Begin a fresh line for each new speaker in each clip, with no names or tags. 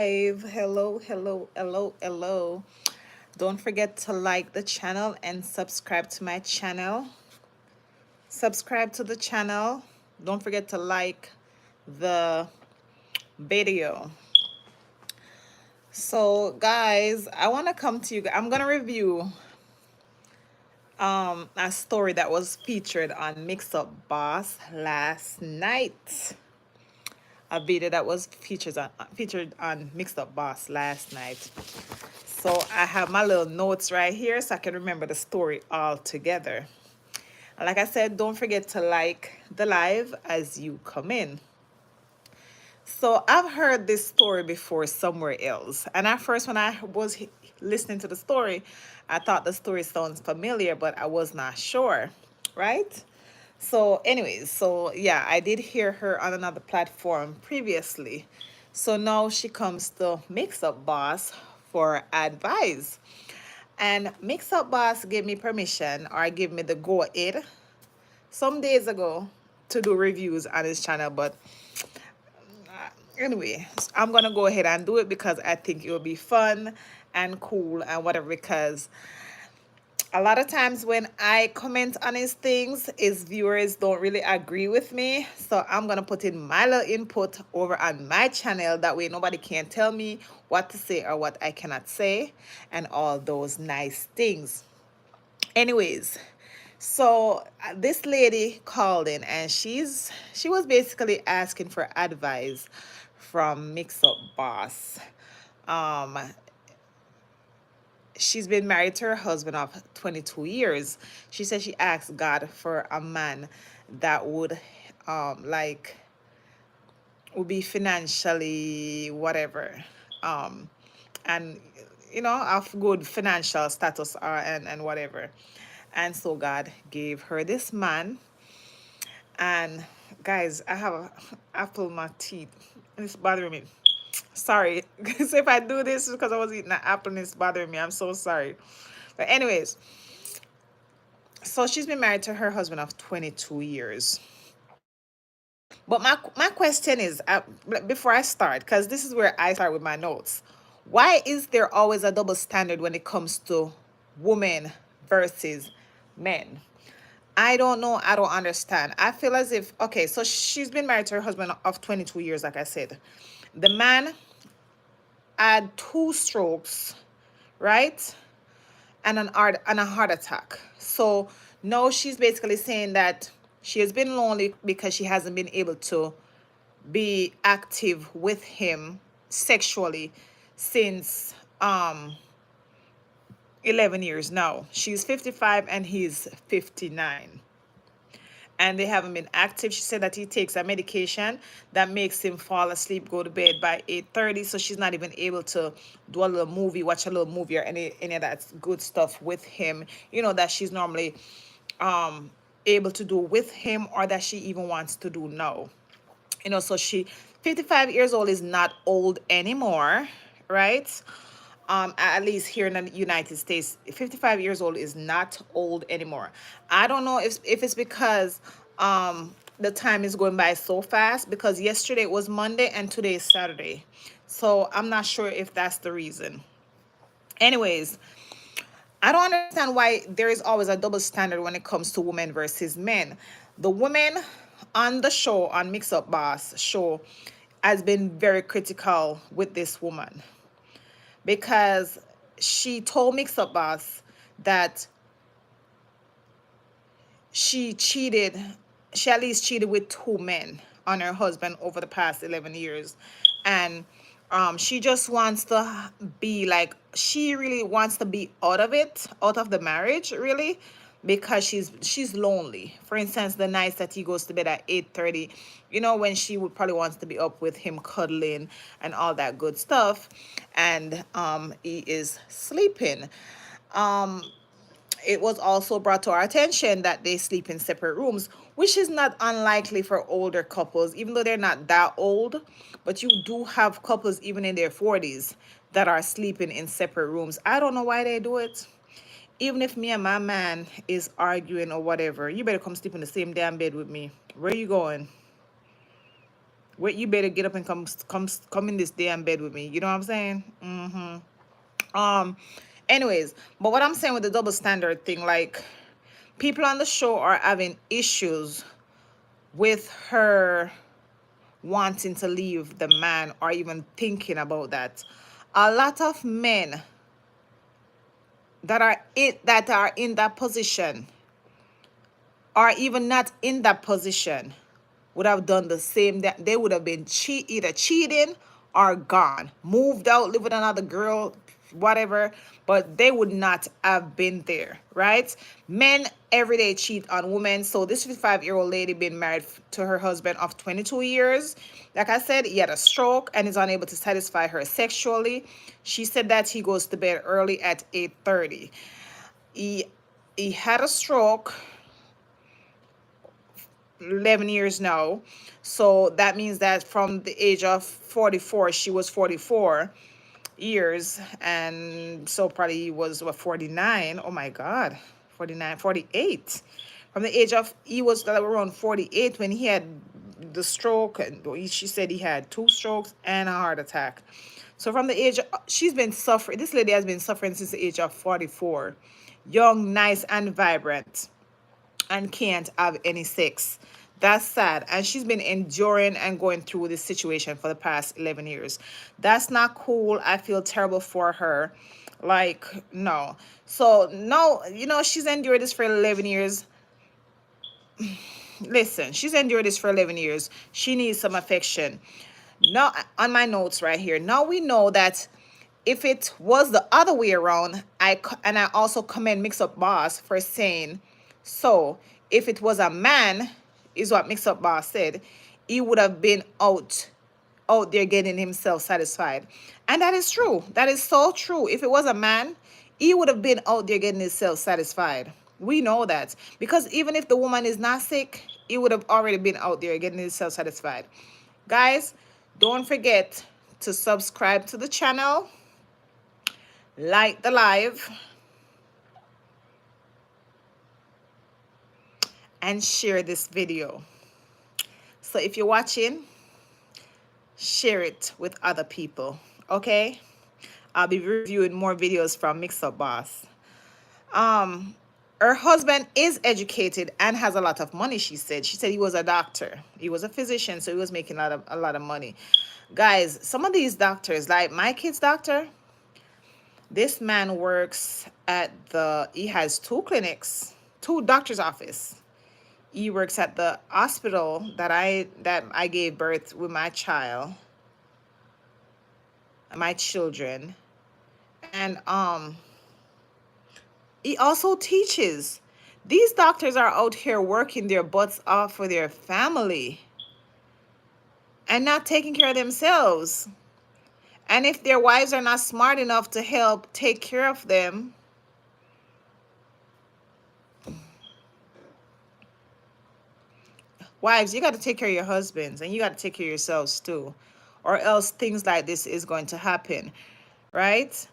Hello, hello, hello, hello. Don't forget to like the channel and subscribe to my channel. Subscribe to the channel. Don't forget to like the video. So, guys, I want to come to you. I'm going to review a story that was featured on Mixup Boss last night. A video that was featured on Mixup Boss last night. So I have my little notes right here so I can remember the story all together. And like I said, don't forget to like the live as you come in. So I've heard this story before somewhere else. And at first, when I was listening to the story, I thought the story sounds familiar, but I was not sure, right? So, anyways, so yeah, I did hear her on another platform previously. So now she comes to Mix Up Boss for advice. And Mix Up Boss gave me permission or give me the go ahead some days ago to do reviews on his channel. But anyway, I'm gonna go ahead and do it because I think it will be fun and cool and whatever. Because a lot of times when I comment on his things, his viewers don't really agree with me. So I'm gonna put in my little input over on my channel. That way nobody can tell me what to say or what I cannot say and all those nice things. Anyways, so this lady called in and she was basically asking for advice from Mix Up Boss. Um, she's been married to her husband of 22 years. She said she asked God for a man that like would be financially whatever, um and of good financial status and whatever. And so God gave her this man. And guys, I have a apple in my teeth and it's bothering me. Sorry. So if I do this it's because I was eating an apple and it's bothering me. I'm so sorry. But anyways, so she's been married to her husband of 22 years. But my question is, before I start, because this is where I start with my notes, why is there always a double standard when it comes to women versus men? I don't know. I don't understand. I feel as if, okay, so she's been married to her husband of 22 years, like I said. The man had two strokes, right? And a heart attack. So now she's basically saying that she has been lonely because she hasn't been able to be active with him sexually since 11 years now. She's 55 and he's 59. And they haven't been active. She said that he takes a medication that makes him fall asleep, go to bed by 8:30. So she's not even able to do a little movie, watch a little movie or any of that good stuff with him, that she's normally able to do with him or that she even wants to do now. So she 55 years old is not old anymore, right? At least here in the United States, 55 years old is not old anymore. I don't know if it's because the time is going by so fast, because yesterday was Monday and today is Saturday. So I'm not sure if that's the reason. Anyways, I don't understand why there is always a double standard when it comes to women versus men. The women on the show, on Mix Up Boss show, has been very critical with this woman because she told Mix Up Boss that she cheated, she at least cheated with two men on her husband over the past 11 years. And she just wants to be like, she really wants to be out of it, out of the marriage, really, because she's lonely. For instance, the nights that he goes to bed at 8:30, when she would probably wants to be up with him cuddling and all that good stuff, and he is sleeping. um it was also brought to our attention that they sleep in separate rooms, which is not unlikely for older couples, even though they're not that old. But you do have couples even in their 40s that are sleeping in separate rooms. I don't know why they do it. Even if me and my man is arguing or whatever, you better come sleep in the same damn bed with me. Where you going? Wait, you better get up and come in this damn bed with me. You know what I'm saying? Um, anyways, but what I'm saying with the double standard thing, like, people on the show are having issues with her wanting to leave the man or even thinking about that. A lot of men that are in that position, or even not in that position, would have done the same. That they would have been either cheating or gone, moved out, live with another girl, whatever, but they would not have been there, right? Men every day cheat on women. So this 55-year-old lady been married to her husband of 22 years. Like I said, he had a stroke and is unable to satisfy her sexually. She said that he goes to bed early at 8:30. He he had a stroke 11 years now. So that means that from the age of 44, she was 44 years. And so probably he was, what, 49? Oh my God, 49, 48. From the age of, he was around 48 when he had the stroke. And she said he had 2 strokes and a heart attack. So from the age, she's been suffering, this lady has been suffering since the age of 44. Young, nice, and vibrant, and can't have any sex. That's sad. And she's been enduring and going through this situation for the past 11 years. That's not cool. I feel terrible for her. Like, no. So, no, she's endured this for 11 years. Listen, she's endured this for 11 years. She needs some affection. Now, on my notes right here, now we know that if it was the other way around, and I also commend Mixup Boss for saying, so if it was a man, is what Mixup Boss said, he would have been out there getting himself satisfied. And that is true. That is so true. If it was a man, he would have been out there getting himself satisfied. We know that. Because even if the woman is not sick, he would have already been out there getting himself satisfied. Guys, don't forget to subscribe to the channel, like the live, and share this video. So if you're watching, share it with other people, okay? I'll be reviewing more videos from Mixup Boss. Her husband is educated and has a lot of money, she said. She said he was a doctor. He was a physician, so he was making a lot of money. Guys, some of these doctors, like my kid's doctor, this man works at he has 2 clinics, 2 doctor's office. He works at the hospital that I gave birth with my child, my children. And he also teaches. These doctors are out here working their butts off for their family and not taking care of themselves. And if their wives are not smart enough to help take care of them, wives, you got to take care of your husbands, and you got to take care of yourselves too, or else things like this is going to happen, right?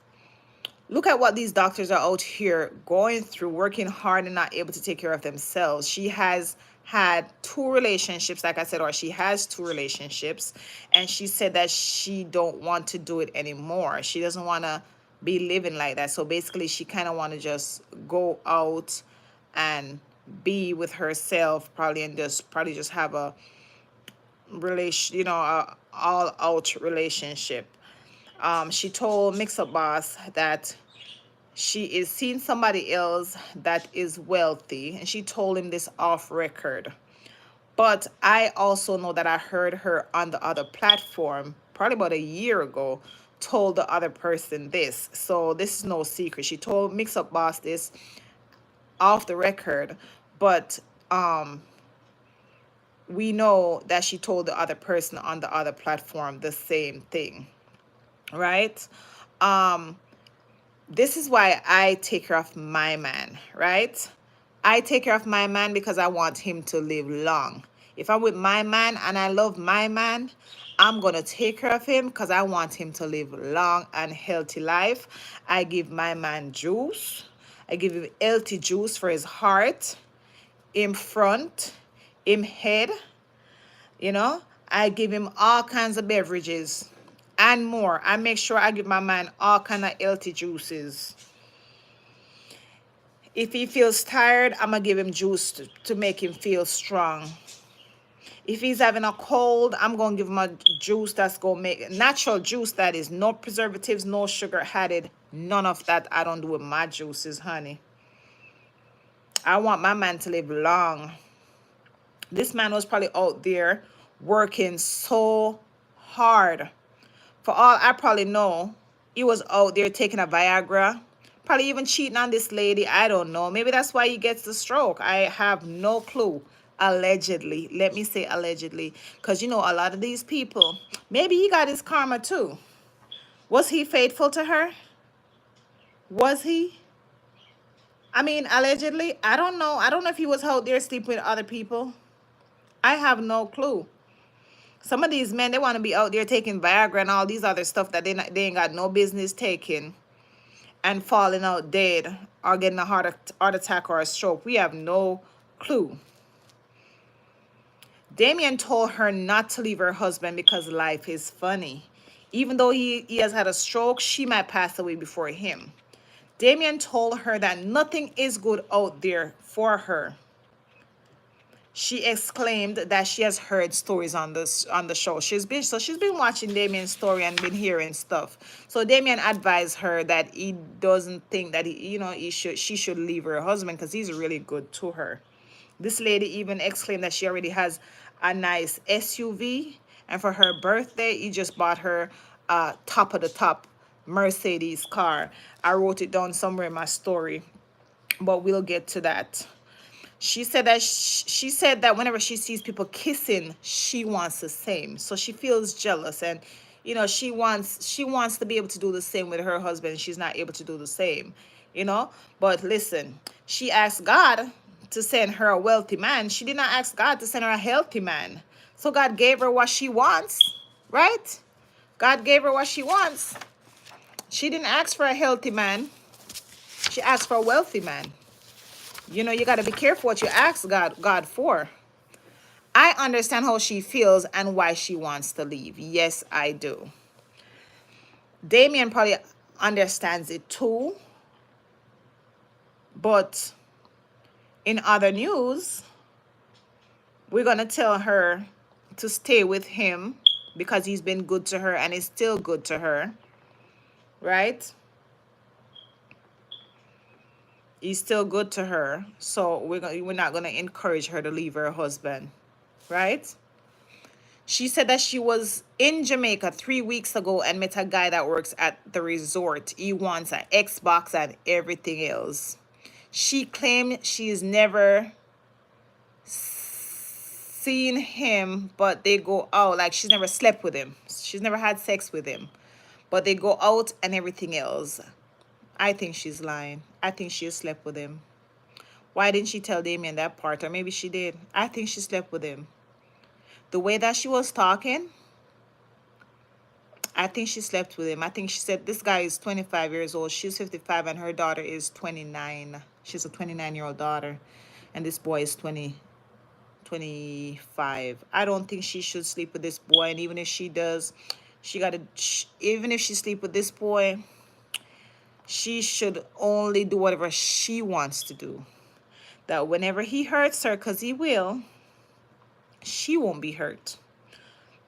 Look at what these doctors are out here going through, working hard and not able to take care of themselves. She has had 2 relationships, like I said, or she has 2 relationships, and she said that she don't want to do it anymore. She doesn't want to be living like that. So basically, she kind of want to just go out and be with herself, probably, and just have a relation, a all out relationship. She told Mixup Boss that she is seeing somebody else that is wealthy, and she told him this off record. But I also know that I heard her on the other platform probably about a year ago told the other person this. So this is no secret. She told Mixup Boss this off the record, but we know that she told the other person on the other platform the same thing, right? This is why I take care of my man, right? I take care of my man because I want him to live long. If I'm with my man and I love my man, I'm going to take care of him because I want him to live long and healthy life. I give my man juice. I give him healthy juice for his heart, him front, him head, you know. I give him all kinds of beverages and more. I make sure I give my man all kind of healthy juices. If he feels tired, I'm gonna give him juice to make him feel strong. If he's having a cold, I'm gonna give him a juice that's gonna make natural juice, that is no preservatives, no sugar added, none of that. I don't do with my juices, honey. I want my man to live long. This man was probably out there working so hard. For all I probably know, he was out there taking a Viagra, probably even cheating on this lady. I don't know. Maybe that's why he gets the stroke. I have no clue. Allegedly. Let me say allegedly. Because, you know, a lot of these people, maybe he got his karma too. Was he faithful to her? Was he? I mean, allegedly. I don't know. I don't know if he was out there sleeping with other people. I have no clue. Some of these men, they want to be out there taking Viagra and all these other stuff that they ain't got no business taking, and falling out dead or getting a heart attack or a stroke. We have no clue. Damien told her not to leave her husband because life is funny. Even though he has had a stroke, she might pass away before him. Damien told her that nothing is good out there for her. She exclaimed that she has heard stories on the show. She's been watching Damien's story and been hearing stuff. So Damien advised her that he doesn't think that she should leave her husband because he's really good to her. This lady even exclaimed that she already has a nice SUV, and for her birthday, he just bought her a top of the top Mercedes car. I wrote it down somewhere in my story, but we'll get to that. She said that whenever she sees people kissing, she wants the same. So she feels jealous, and she wants to be able to do the same with her husband. She's not able to do the same, But listen, she asked God to send her a wealthy man. She did not ask God to send her a healthy man. So God gave her what she wants, right? God gave her what she wants. She didn't ask for a healthy man. She asked for a wealthy man. You got to be careful what you ask God for. I understand how she feels and why she wants to leave. Yes, I do. Damien probably understands it too. But in other news, we're going to tell her to stay with him because he's been good to her and is still good to her. Right? He's still good to her. So we're not going to encourage her to leave her husband. Right? She said that she was in Jamaica 3 weeks ago and met a guy that works at the resort. He wants an Xbox and everything else. She claimed she's never seen him, but they go out. Like, she's never slept with him. She's never had sex with him. But they go out and everything else. I think she's lying. I think she slept with him. Why didn't she tell Damien that part? Or maybe she did. I think she slept with him. The way that she was talking, I think she slept with him. I think she said this guy is 25 years old. She's 55 and her daughter is 29. She's a 29-year-old daughter. And this boy is 25. I don't think she should sleep with this boy. And even if she does, even if she sleep with this boy, she should only do whatever she wants to do. That whenever he hurts her, because he will, she won't be hurt.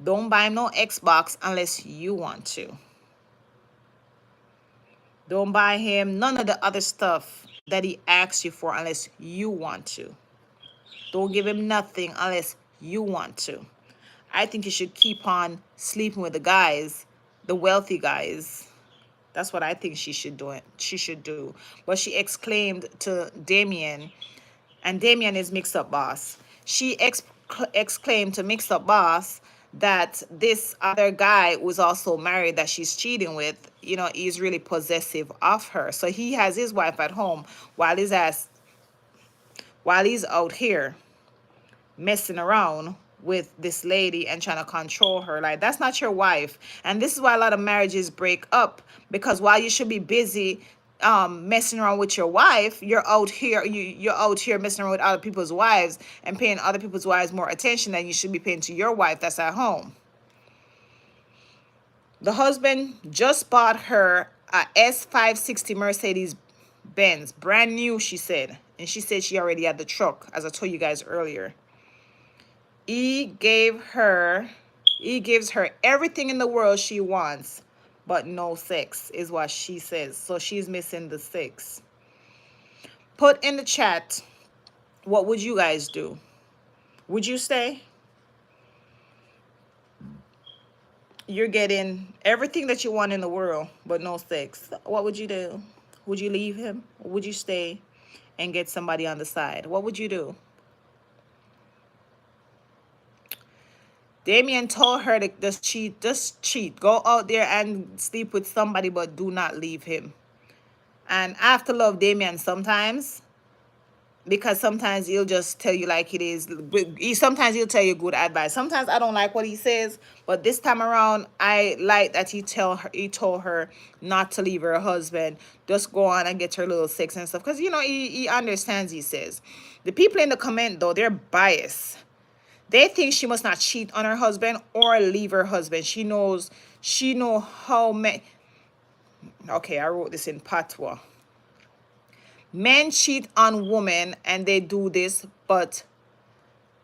Don't buy him no Xbox unless you want to. Don't buy him none of the other stuff that he asks you for unless you want to. Don't give him nothing unless you want to. I think you should keep on sleeping with the guys, the wealthy guys. That's what I think she should do. But she exclaimed to Damien, and Damien is Mixup Boss. She exclaimed to Mixup Boss that this other guy was also married that she's cheating with, he's really possessive of her. So he has his wife at home while he's out here messing around with this lady and trying to control her. Like, that's not your wife. And this is why a lot of marriages break up, because while you should be busy messing around with your wife. You're out here messing around with other people's wives and paying other people's wives more attention than you should be paying to your wife that's at home. The husband just bought her a S560 Mercedes Benz, brand new, she said. And she said she already had the truck, as I told you guys earlier. He gave her, he gives her everything in the world she wants, but no sex, is what she says. So she's missing the sex. Put in the chat, what would you guys do? Would you stay? You're getting everything that you want in the world, but no sex. What would you do? Would you leave him? Or would you stay and get somebody on the side? What would you do? Damien told her to just cheat. Go out there and sleep with somebody, but do not leave him. And I have to love Damien sometimes, because sometimes he'll just tell you like it is. Sometimes he'll tell you good advice. Sometimes I don't like what he says, but this time around, I like that he told her not to leave her husband. Just go on and get her little sex and stuff. Because, you know, he understands, he says. The people in the comment, though, they're biased. They think she must not cheat on her husband or leave her husband. She know how many. Okay, I wrote this in patois. Men cheat on women and they do this, but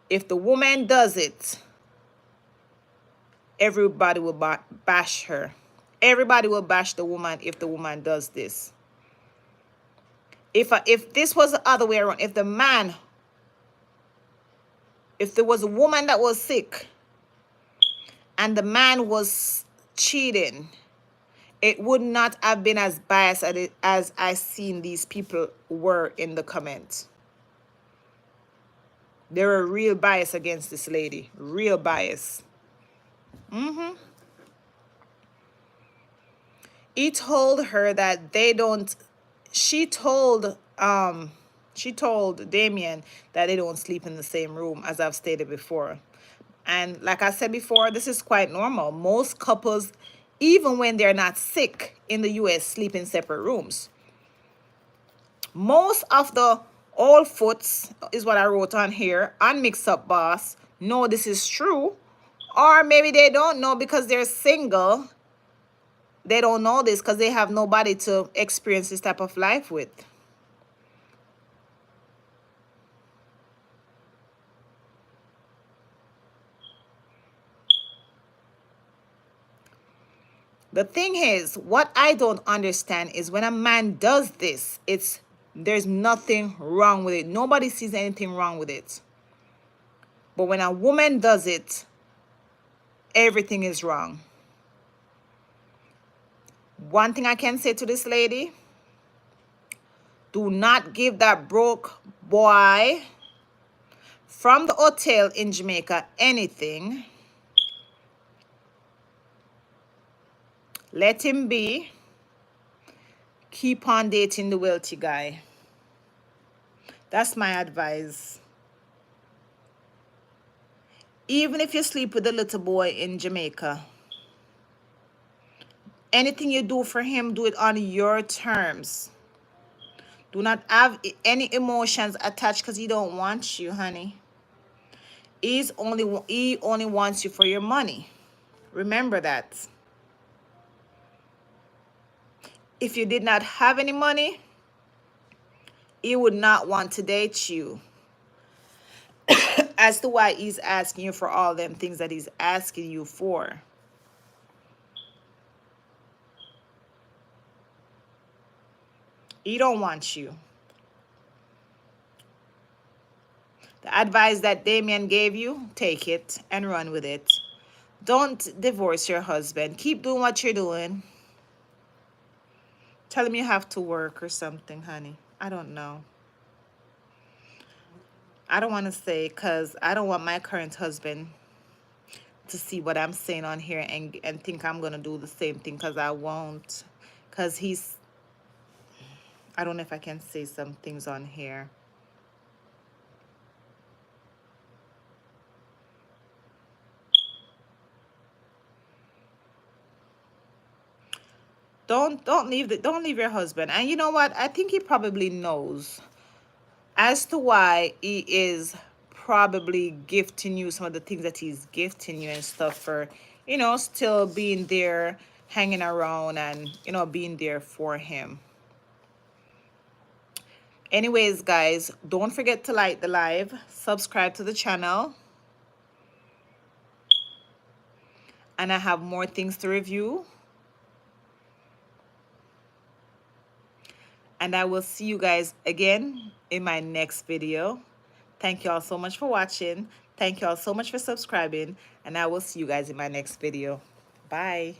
if the woman does it, everybody will bash her. Everybody will bash the woman if the woman does this. If this was the other way around, if there was a woman that was sick and the man was cheating, it would not have been as biased as I seen these people were in the comments. They were real bias against this lady. Real bias. He told her that they don't. She told Damien that they don't sleep in the same room, as I've stated before. And like I said before, this is quite normal. Most couples, even when they're not sick in the US, sleep in separate rooms. Most of the old foots, is what I wrote on here, on Mixup Boss, know this is true. Or maybe they don't know because they're single. They don't know this because they have nobody to experience this type of life with. The thing is, what I don't understand is when a man does this, there's nothing wrong with it. Nobody sees anything wrong with it. But when a woman does it, everything is wrong. One thing I can say to this lady, do not give that broke boy from the hotel in Jamaica anything. Let him be. Keep on dating the wealthy guy. That's my advice. Even if you sleep with the little boy in Jamaica, anything you do for him, do it on your terms. Do not have any emotions attached because he don't want you, honey. He only wants you for your money. Remember that. If you did not have any money, he would not want to date you. As to why he's asking you for all them things that he's asking you for. He don't want you. The advice that Damien gave you, take it and run with it. Don't divorce your husband. Keep doing what you're doing. Tell him you have to work or something, honey. I don't know. I don't want to say, because I don't want my current husband to see what I'm saying on here and think I'm going to do the same thing, because I won't. Because I don't know if I can say some things on here. Don't leave your husband. And you know what? I think he probably knows as to why he is probably gifting you some of the things that he's gifting you and stuff for, still being there, hanging around, and being there for him. Anyways, guys, don't forget to like the live, subscribe to the channel, and I have more things to review. And I will see you guys again in my next video. Thank you all so much for watching. Thank you all so much for subscribing. And I will see you guys in my next video. Bye.